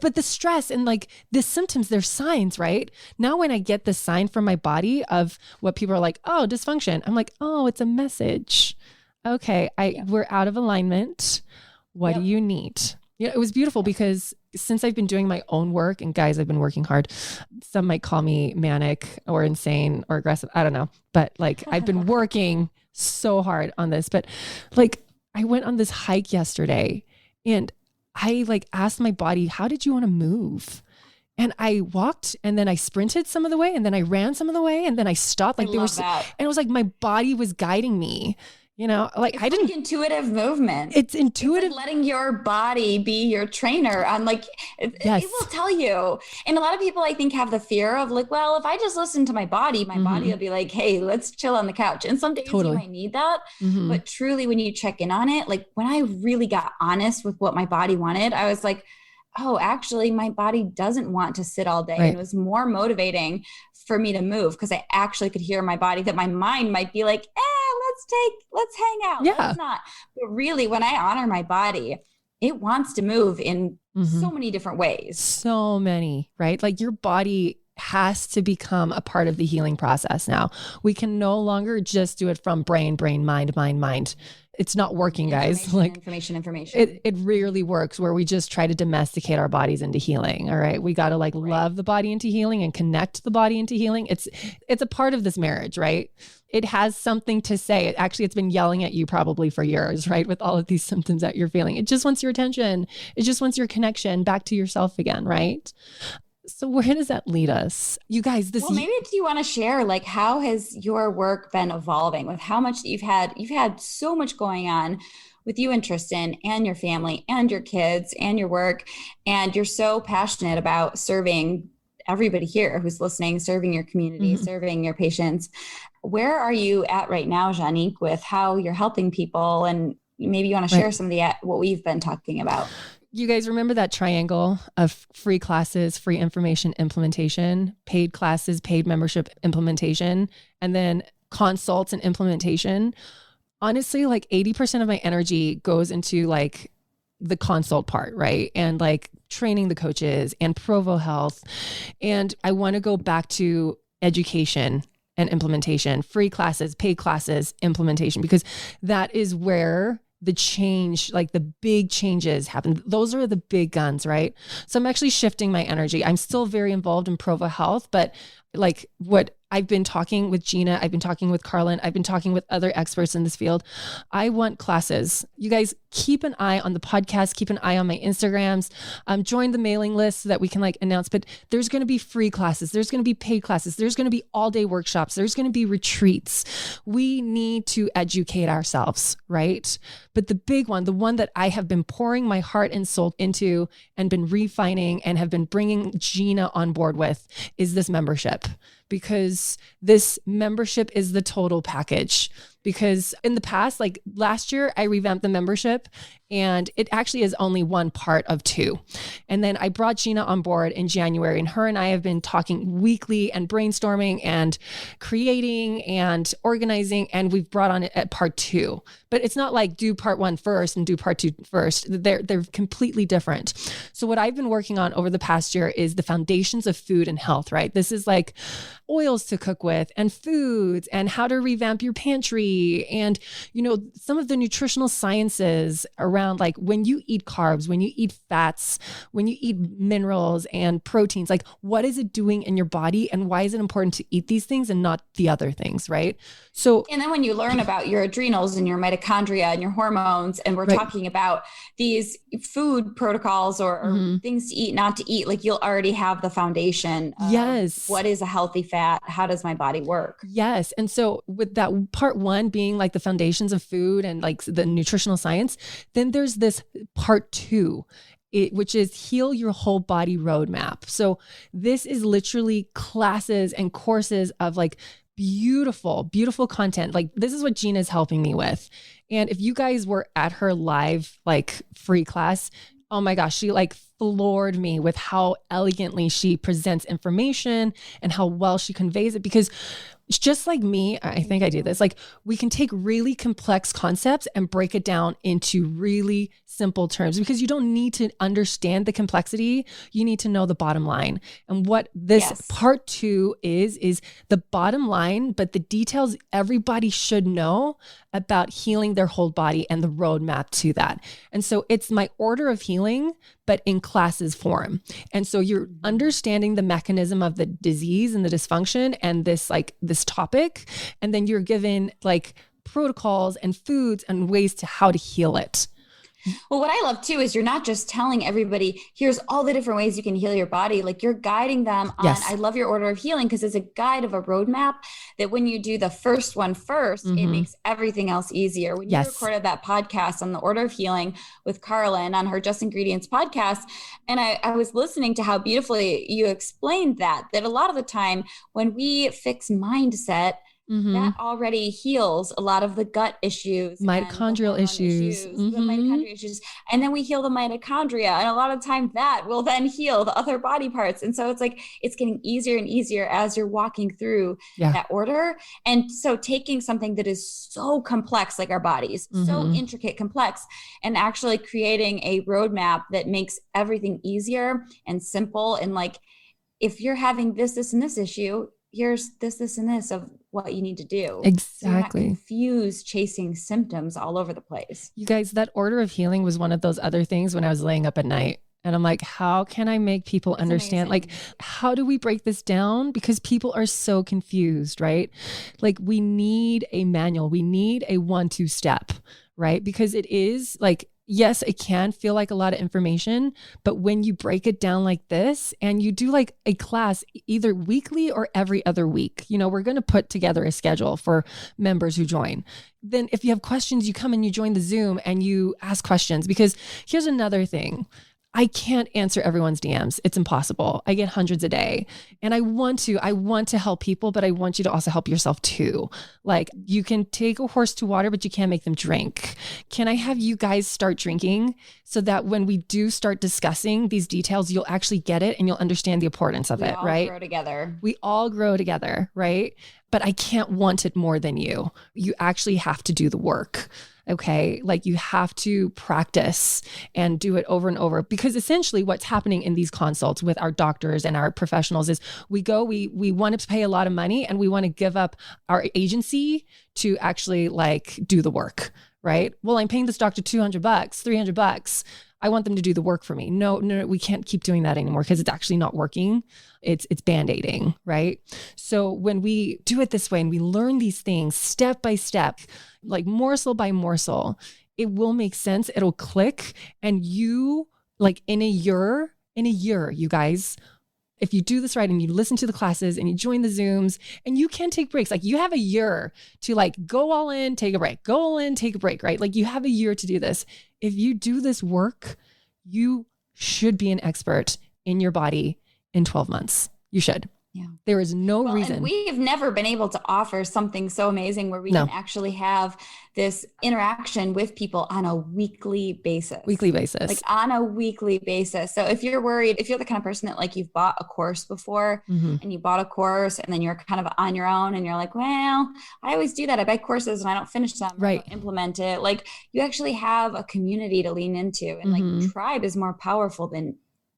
[SPEAKER 1] But the stress and like the symptoms, they're signs, right? Now when I get the sign from my body of what people are like, oh, dysfunction. I'm like, oh, it's a message. Okay, we're out of alignment. What do you need? It was beautiful because since I've been doing my own work, and guys, I've been working hard. Some might call me manic or insane or aggressive. I don't know. But like I've been working so hard on this. But like I went on this hike yesterday and I like asked my body, how did you want to move? And I walked and then I sprinted some of the way and then I ran some of the way and then I stopped. Like and it was like my body was guiding me. Like
[SPEAKER 2] it's
[SPEAKER 1] I didn't
[SPEAKER 2] like intuitive movement.
[SPEAKER 1] It's intuitive.
[SPEAKER 2] It's like letting your body be your trainer on like, it will tell you. And a lot of people I think have the fear of like, well, if I just listen to my body will be like, hey, let's chill on the couch. And some days you might need that. But truly when you check in on it, like when I really got honest with what my body wanted, I was like, oh, actually my body doesn't want to sit all day. Right. And it was more motivating for me to move because I actually could hear my body that my mind might be like, let's hang out. Yeah. Let's not. But really, when I honor my body, it wants to move in so many different ways.
[SPEAKER 1] So many, right? Like your body has to become a part of the healing process now. We can no longer just do it from brain, mind. It's not working, guys. Like
[SPEAKER 2] information.
[SPEAKER 1] It rarely works where we just try to domesticate our bodies into healing. All right. We got to like love the body into healing and connect the body into healing. It's a part of this marriage, right? It has something to say. It's been yelling at you probably for years, right? With all of these symptoms that you're feeling. It just wants your attention. It just wants your connection back to yourself again, right? So where does that lead us? You guys,
[SPEAKER 2] maybe do you want to share like how has your work been evolving with how much that you've had so much going on with you and Tristin and your family and your kids and your work. And you're so passionate about serving everybody here who's listening, serving your community, serving your patients. Where are you at right now, Juanique, with how you're helping people? And maybe you want to share some of what we've been talking about.
[SPEAKER 1] You guys remember that triangle of free classes, free information implementation, paid classes, paid membership implementation, and then consults and implementation? Honestly, like 80% of my energy goes into like the consult part, right? And like training the coaches and Provo Health. And I want to go back to education and implementation, free classes, paid classes, implementation, because that is where the change, like the big changes happen. Those are the big guns, right? So I'm actually shifting my energy. I'm still very involved in Provo Health, but like what I've been talking with Gina, I've been talking with Carlin, I've been talking with other experts in this field. I want classes. You guys keep an eye on the podcast, keep an eye on my Instagrams, join the mailing list so that we can like announce, but there's going to be free classes. There's going to be paid classes. There's going to be all day workshops. There's going to be retreats. We need to educate ourselves, right? But the big one, the one that I have been pouring my heart and soul into and been refining and have been bringing Gina on board with is this membership. Because this membership is the total package. because in the past, like last year, I revamped the membership and it actually is only one part of two. And then I brought Gina on board in January, and her and I have been talking weekly and brainstorming and creating and organizing. And we've brought on it at part two, but it's not like do part one first and do part two first. They're completely different. So what I've been working on over the past year is the foundations of food and health, right? This is like oils to cook with and foods and how to revamp your pantry and, some of the nutritional sciences around like when you eat carbs, when you eat fats, when you eat minerals and proteins, like what is it doing in your body and why is it important to eat these things and not the other things, right? So,
[SPEAKER 2] and then when you learn about your adrenals and your mitochondria and your hormones, and we're talking about these food protocols or things to eat, not to eat, like you'll already have the foundation of what is a healthy fat? How does my body work?
[SPEAKER 1] Yes. And so with that part one being like the foundations of food and like the nutritional science, then there's this part two, which is heal your whole body roadmap. So this is literally classes and courses of like beautiful, beautiful content. Like this is what Gina's helping me with. And if you guys were at her live, like free class, oh my gosh, she like floored me with how elegantly she presents information and how well she conveys it, because it's just like me. I think I do this. Like we can take really complex concepts and break it down into really simple terms, because you don't need to understand the complexity. You need to know the bottom line. And what this part two is the bottom line, but the details everybody should know about healing their whole body and the roadmap to that. And so it's my order of healing, but in classes form. And so you're understanding the mechanism of the disease and the dysfunction and this topic. And then you're given like protocols and foods and ways to how to heal it.
[SPEAKER 2] Well, what I love too is you're not just telling everybody, here's all the different ways you can heal your body. Like you're guiding them on, I love your order of healing because it's a guide of a roadmap that when you do the first one first, it makes everything else easier. When you recorded that podcast on the order of healing with Carlin on her Just Ingredients podcast, and I was listening to how beautifully you explained that a lot of the time when we fix mindset, that already heals a lot of the gut issues,
[SPEAKER 1] mitochondrial issues,
[SPEAKER 2] the mitochondrial issues. And then we heal the mitochondria. And a lot of time that will then heal the other body parts. And so it's like, it's getting easier and easier as you're walking through that order. And so taking something that is so complex, like our bodies, so intricate, complex, and actually creating a roadmap that makes everything easier and simple. And like, if you're having this, and this issue, here's this, and this of what you need to do.
[SPEAKER 1] Exactly.
[SPEAKER 2] So you're not confused chasing symptoms all over the place.
[SPEAKER 1] You guys, that order of healing was one of those other things when I was laying up at night. And I'm like, how can I make people understand? Amazing. Like, how do we break this down? Because people are so confused, right? Like we need a manual. We need a 1-2 step, right? Because it is like, yes, it can feel like a lot of information, but when you break it down like this and you do like a class either weekly or every other week, we're going to put together a schedule for members who join. Then if you have questions, you come and you join the Zoom and you ask questions, because here's another thing. I can't answer everyone's DMs. It's impossible. I get hundreds a day and I want to help people, but I want you to also help yourself too. Like you can take a horse to water, but you can't make them drink. Can I have you guys start drinking so that when we do start discussing these details, you'll actually get it and you'll understand the importance of it, right?
[SPEAKER 2] We all grow together.
[SPEAKER 1] We all grow together, right? But I can't want it more than you. You actually have to do the work. Okay. Like you have to practice and do it over and over, because essentially what's happening in these consults with our doctors and our professionals is we want to pay a lot of money and we want to give up our agency to actually like do the work, right? Well, I'm paying this doctor $200, $300. I want them to do the work for me. No, we can't keep doing that anymore because it's actually not working. It's band-aiding, right? So when we do it this way and we learn these things step by step, like morsel by morsel, it will make sense. It'll click. And you like in a year, you guys, if you do this right and you listen to the classes and you join the Zooms and you can take breaks, like you have a year to like go all in, take a break, go all in, take a break, right? Like you have a year to do this. If you do this work, you should be an expert in your body in 12 months. You should.
[SPEAKER 2] Yeah.
[SPEAKER 1] There is no reason.
[SPEAKER 2] And we've never been able to offer something so amazing where we can actually have this interaction with people on a weekly basis. Like on a weekly basis. So if you're worried, if you're the kind of person that like you've bought a course before and you bought a course and then you're kind of on your own and you're like, well, I always do that. I buy courses and I don't finish them. Right. I don't implement it. Like you actually have a community to lean into, and like tribe is more powerful than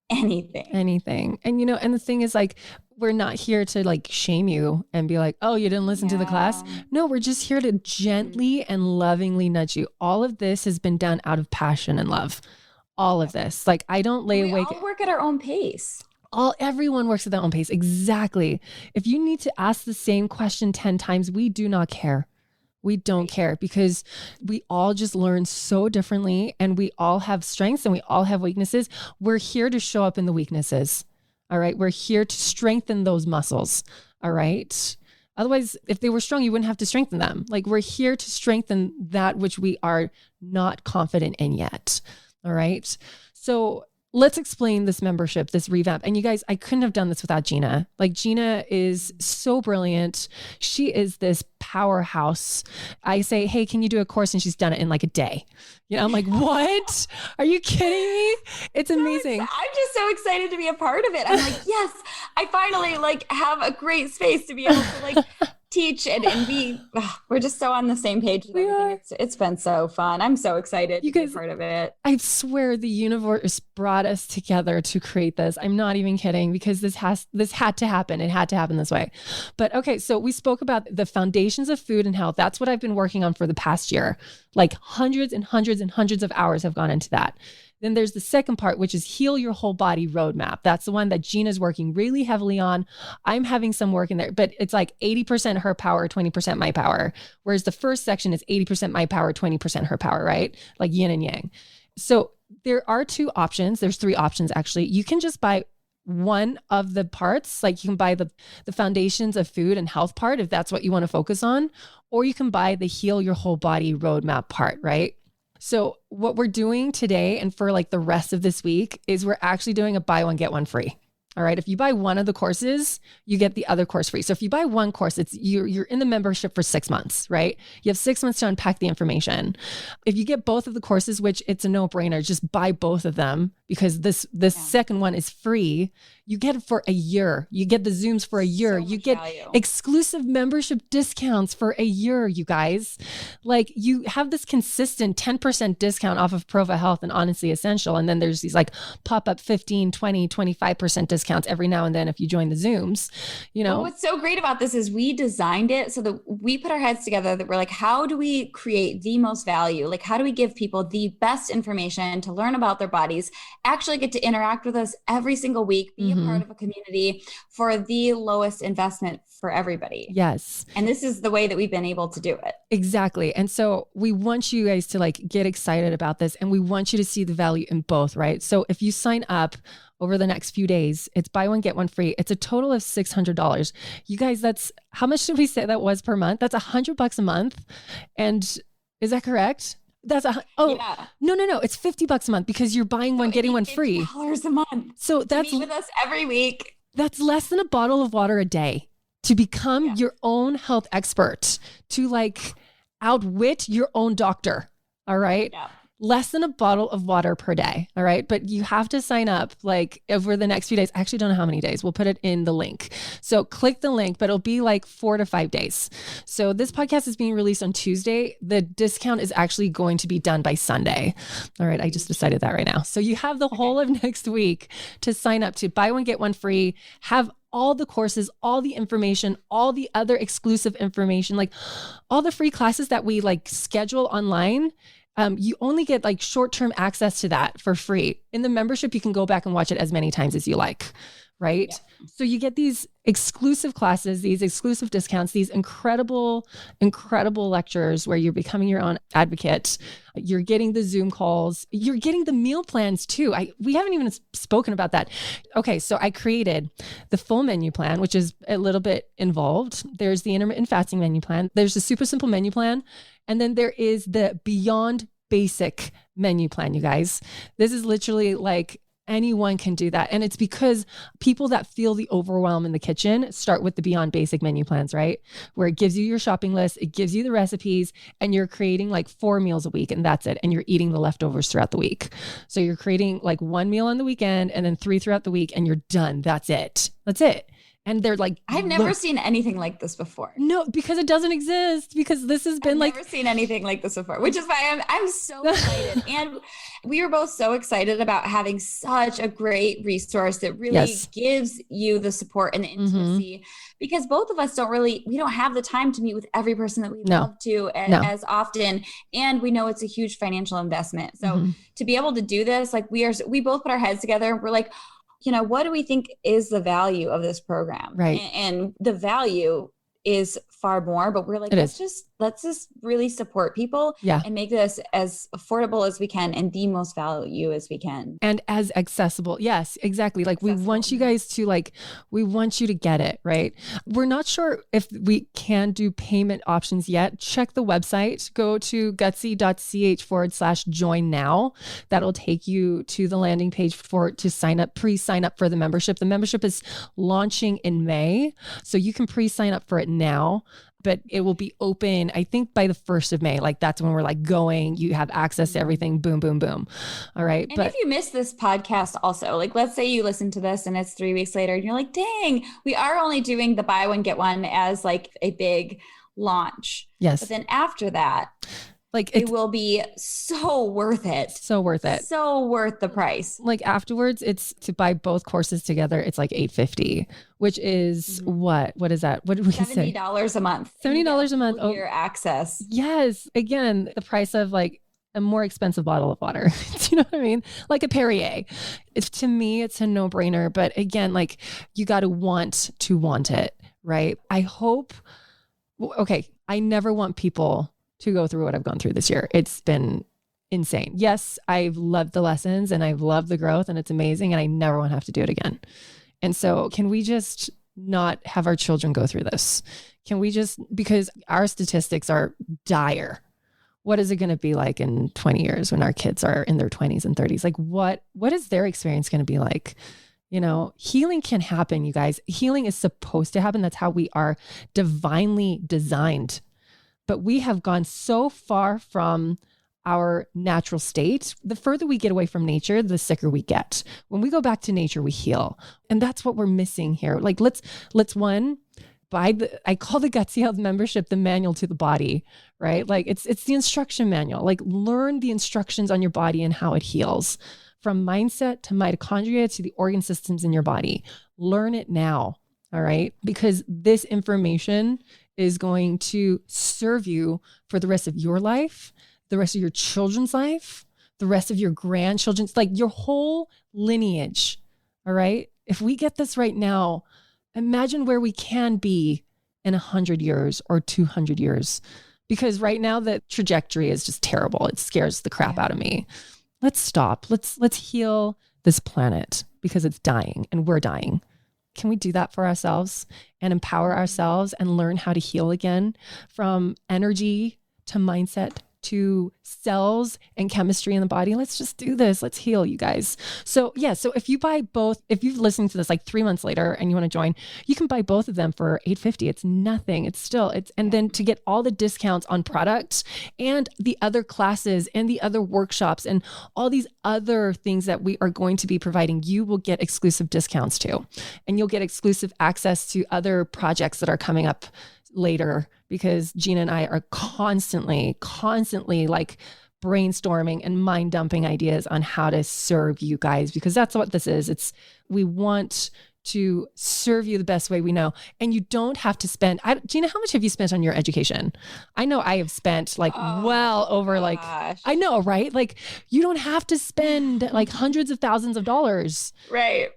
[SPEAKER 2] anything. And, and the thing is like, we're not here to like shame you and be like, oh, you didn't listen to the class. No, we're just here to gently and lovingly nudge you. All of this has been done out of passion and love. All of this. Like I don't lay awake. We all work at our own pace.
[SPEAKER 1] Everyone works at their own pace. Exactly. If you need to ask the same question 10 times, we do not care. We don't care, because we all just learn so differently, and we all have strengths and we all have weaknesses. We're here to show up in the weaknesses. All right. We're here to strengthen those muscles. All right. Otherwise, if they were strong, you wouldn't have to strengthen them. Like we're here to strengthen that which we are not confident in yet. All right. So let's explain this membership, this revamp. And you guys, I couldn't have done this without Gina. Like Gina is so brilliant. She is this powerhouse. I say, hey, can you do a course? And she's done it in like a day. I'm like, what? Are you kidding me? It's amazing.
[SPEAKER 2] I'm just so excited to be a part of it. I'm like, yes, I finally like have a great space to be able to like teach and be, we're just so on the same page with everything. It's been so fun. I'm so excited to be a part of it.
[SPEAKER 1] I swear the universe brought us together to create this. I'm not even kidding, because this had to happen. It had to happen this way. But okay, so we spoke about the foundations of food and health. That's what I've been working on for the past year. Like hundreds and hundreds and hundreds of hours have gone into that. Then there's the second part, which is heal your whole body roadmap. That's the one that Gina's working really heavily on. I'm having some work in there, but it's like 80% her power, 20% my power. Whereas the first section is 80% my power, 20% her power, right? Like yin and yang. So there are two options. There's three options, actually. You can just buy one of the parts. Like you can buy the foundations of food and health part, if that's what you want to focus on, or you can buy the heal your whole body roadmap part, right? So what we're doing today and for like the rest of this week is we're actually doing a buy one, get one free. All right. If you buy one of the courses, you get the other course free. So if you buy one course, you're in the membership for 6 months, right? You have 6 months to unpack the information. If you get both of the courses, which it's a no-brainer, just buy both of them, because this second one is free. You get it for a year. You get the Zooms for a year. You get exclusive membership discounts for a year, you guys. Like you have this consistent 10% discount off of Prova Health and Honestly Essential. And then there's these like pop-up 15, 20, 25% discounts every now and then if you join the Zooms,
[SPEAKER 2] Well, what's so great about this is we designed it so that we put our heads together, that we're like, how do we create the most value? Like, how do we give people the best information to learn about their bodies, actually get to interact with us every single week, be a part of a community for the lowest investment for everybody.
[SPEAKER 1] Yes.
[SPEAKER 2] And this is the way that we've been able to do it.
[SPEAKER 1] Exactly. And so we want you guys to like get excited about this, and we want you to see the value in both, right? So if you sign up over the next few days, it's buy one, get one free. It's a total of $600. You guys, that's how much did we say that was per month? That's $100 a month. And is that correct? That's no. It's $50 a month, because you're buying one, getting one free.
[SPEAKER 2] $50 a month.
[SPEAKER 1] So that's
[SPEAKER 2] meet with us every week.
[SPEAKER 1] That's less than a bottle of water a day to become your own health expert, to like outwit your own doctor. All right.
[SPEAKER 2] Yeah.
[SPEAKER 1] Less than a bottle of water per day. All right. But you have to sign up like over the next few days. I actually don't know how many days. We'll put it in the link. So click the link, but it'll be like 4 to 5 days. So this podcast is being released on Tuesday. The discount is actually going to be done by Sunday. All right. I just decided that right now. So you have the whole of next week to sign up to buy one, get one free, have all the courses, all the information, all the other exclusive information, like all the free classes that we like schedule online. You only get like short-term access to that for free. In the membership, you can go back and watch it as many times as you like, right? Yeah. So you get these exclusive classes, these exclusive discounts, these incredible, incredible lectures where you're becoming your own advocate. You're getting the Zoom calls. You're getting the meal plans too. We haven't even spoken about that. Okay, so I created the full menu plan, which is a little bit involved. There's the intermittent fasting menu plan. There's the super simple menu plan. And then there is the beyond basic menu plan, you guys. This is literally like anyone can do that. And it's because people that feel the overwhelm in the kitchen start with the Beyond Basic menu plans, right? Where it gives you your shopping list, it gives you the recipes, and you're creating like 4 meals a week, and that's it. And you're eating the leftovers throughout the week. So you're creating like 1 meal on the weekend and then 3 throughout the week, and you're done. That's it. That's it. And they're like,
[SPEAKER 2] I've never seen anything like this before.
[SPEAKER 1] No, because it doesn't exist. Because this has been
[SPEAKER 2] I've never seen anything like this before, which is why I'm so excited. And we were both so excited about having such a great resource that really gives you the support and the intimacy, because both of us we don't have the time to meet with every person that we love to as often. And we know it's a huge financial investment. So to be able to do this, like we both put our heads together. We're like, what do we think is the value of this program?
[SPEAKER 1] Right.
[SPEAKER 2] And the value is far more, but we're like, let's just really support people and make this as affordable as we can and the most value as we can.
[SPEAKER 1] And as accessible. Yes, exactly. Like we want you guys to we want you to get it, right? We're not sure if we can do payment options yet. Check the website, go to gutsy.ch/join now. That'll take you to the landing page to pre-sign up for the membership. The membership is launching in May, so you can pre-sign up for it now. But it will be open, I think, by the 1st of May. Like that's when we're like going, you have access to everything. Boom, boom, boom. All right.
[SPEAKER 2] And if you missed this podcast also, like let's say you listen to this and it's 3 weeks later and you're like, dang, we are only doing the buy one, get one as like a big launch.
[SPEAKER 1] Yes.
[SPEAKER 2] But then after that, like it will be so worth it.
[SPEAKER 1] So worth it.
[SPEAKER 2] So worth the price.
[SPEAKER 1] Like afterwards, it's to buy both courses together. It's like $850, which is what is that? What did we say?
[SPEAKER 2] $70 a month.
[SPEAKER 1] $70 a month.
[SPEAKER 2] Your access.
[SPEAKER 1] Yes. Again, the price of like a more expensive bottle of water. Do you know what I mean? Like a Perrier. To me, it's a no-brainer. But again, like you got to want it, right? I hope. Okay. I never want people to go through what I've gone through this year. It's been insane. Yes, I've loved the lessons and I've loved the growth and it's amazing and I never want to have to do it again. And so can we just not have our children go through this? Can we just, because our statistics are dire. What is it going to be like in 20 years when our kids are in their 20s and 30s? Like what is their experience going to be like? Healing can happen, you guys. Healing is supposed to happen. That's how we are divinely designed. But we have gone so far from our natural state. The further we get away from nature, the sicker we get. When we go back to nature, we heal. And that's what we're missing here. Like let's buy I call the Gutsy Health membership the manual to the body, right? Like it's the instruction manual. Like learn the instructions on your body and how it heals. From mindset to mitochondria to the organ systems in your body. Learn it now. All right. Because this information is going to serve you for the rest of your life, the rest of your children's life, the rest of your grandchildren's, like your whole lineage. All right. If we get this right now, imagine where we can be in 100 years or 200 years, because right now the trajectory is just terrible. It scares the crap out of me. Let's stop. Let's heal this planet because it's dying and we're dying. Can we do that for ourselves and empower ourselves and learn how to heal again, from energy to mindset to cells and chemistry in the body? Let's just do this. Let's heal, you guys. So so if you buy both, if you've listened to this like 3 months later and you want to join, you can buy both of them for $850. It's nothing. And then to get all the discounts on products and the other classes and the other workshops and all these other things that we are going to be providing, you will get exclusive discounts too. And you'll get exclusive access to other projects that are coming up later, because Gina and I are constantly like brainstorming and mind dumping ideas on how to serve you guys, because that's what this is. We want to serve you the best way we know. And you don't have to spend, Gina, how much have you spent on your education? I know I have spent like I know, right? Like you don't have to spend like hundreds of thousands of dollars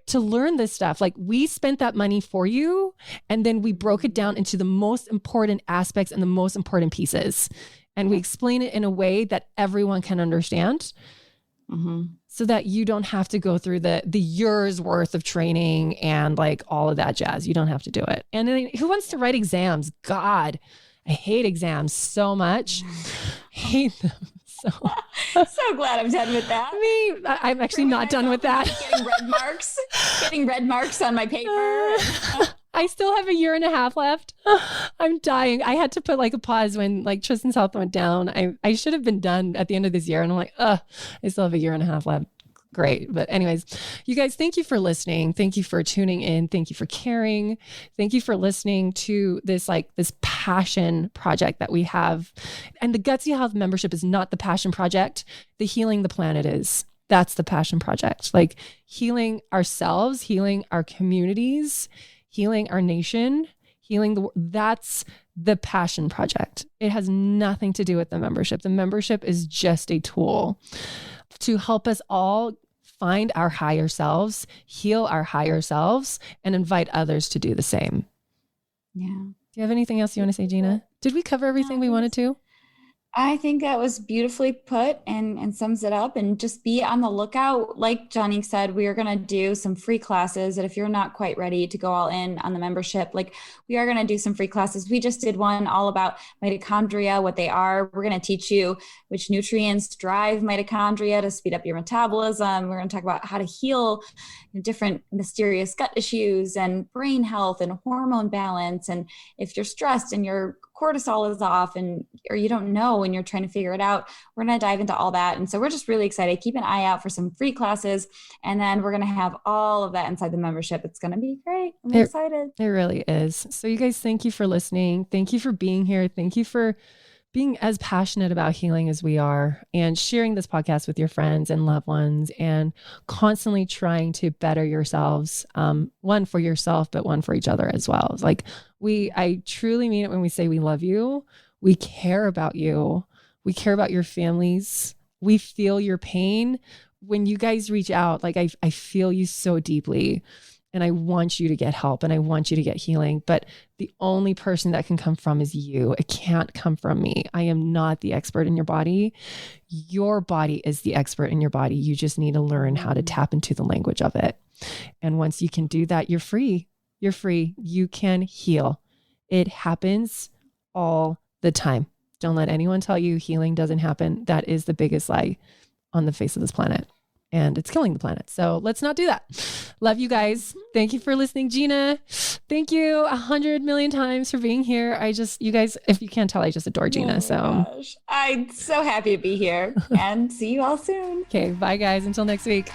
[SPEAKER 1] to learn this stuff. Like we spent that money for you. And then we broke it down into the most important aspects and the most important pieces. And we explain it in a way that everyone can understand. So that you don't have to go through the years worth of training and like all of that jazz. You don't have to do it. And then who wants to write exams? God, I hate exams so much. Hate them So
[SPEAKER 2] So glad I'm done with that.
[SPEAKER 1] I'm actually not done with that.
[SPEAKER 2] Getting red marks on my paper.
[SPEAKER 1] I still have a year and a half left. I'm dying. I had to put like a pause when like Tristan's health went down. I should have been done at the end of this year. And I'm like, I still have a year and a half left. Great. But anyways, you guys, thank you for listening. Thank you for tuning in. Thank you for caring. Thank you for listening to this passion project that we have. And the Gutsy Health membership is not the passion project. The Healing the Planet is. That's the passion project. Like healing ourselves, healing our communities, healing our nation, healing the world. That's the passion project. It has nothing to do with the membership. The membership is just a tool to help us all find our higher selves, heal our higher selves, and invite others to do the same.
[SPEAKER 2] Yeah.
[SPEAKER 1] Do you have anything else you want to say, Gina? Did we cover everything we wanted to?
[SPEAKER 2] I think that was beautifully put and sums it up. And just be on the lookout. Like Juanique said, we are going to do some free classes. And if you're not quite ready to go all in on the membership, we are going to do some free classes. We just did one all about mitochondria, what they are. We're going to teach you which nutrients drive mitochondria to speed up your metabolism. We're going to talk about how to heal different mysterious gut issues and brain health and hormone balance. And if you're stressed and your cortisol is off or you don't know and you're trying to figure it out, we're going to dive into all that. And so we're just really excited. Keep an eye out for some free classes. And then we're going to have all of that inside the membership. It's going to be great. I'm excited.
[SPEAKER 1] It really is. So you guys, thank you for listening. Thank you for being here. Thank you for being as passionate about healing as we are and sharing this podcast with your friends and loved ones and constantly trying to better yourselves. One for yourself, but one for each other as well. I truly mean it when we say we love you. We care about you. We care about your families. We feel your pain. When you guys reach out, I feel you so deeply. And I want you to get help and I want you to get healing. But the only person that can come from is you. It can't come from me. I am not the expert in your body. Your body is the expert in your body. You just need to learn how to tap into the language of it. And once you can do that, you're free. You're free. You can heal. It happens all the time. Don't let anyone tell you healing doesn't happen. That is the biggest lie on the face of this planet. And it's killing the planet. So let's not do that. Love you guys. Thank you for listening. Gina, thank you 100 million times for being here. You guys, if you can't tell, I just adore Gina.
[SPEAKER 2] Gosh. I'm so happy to be here and see you all soon.
[SPEAKER 1] Okay. Bye guys. Until next week.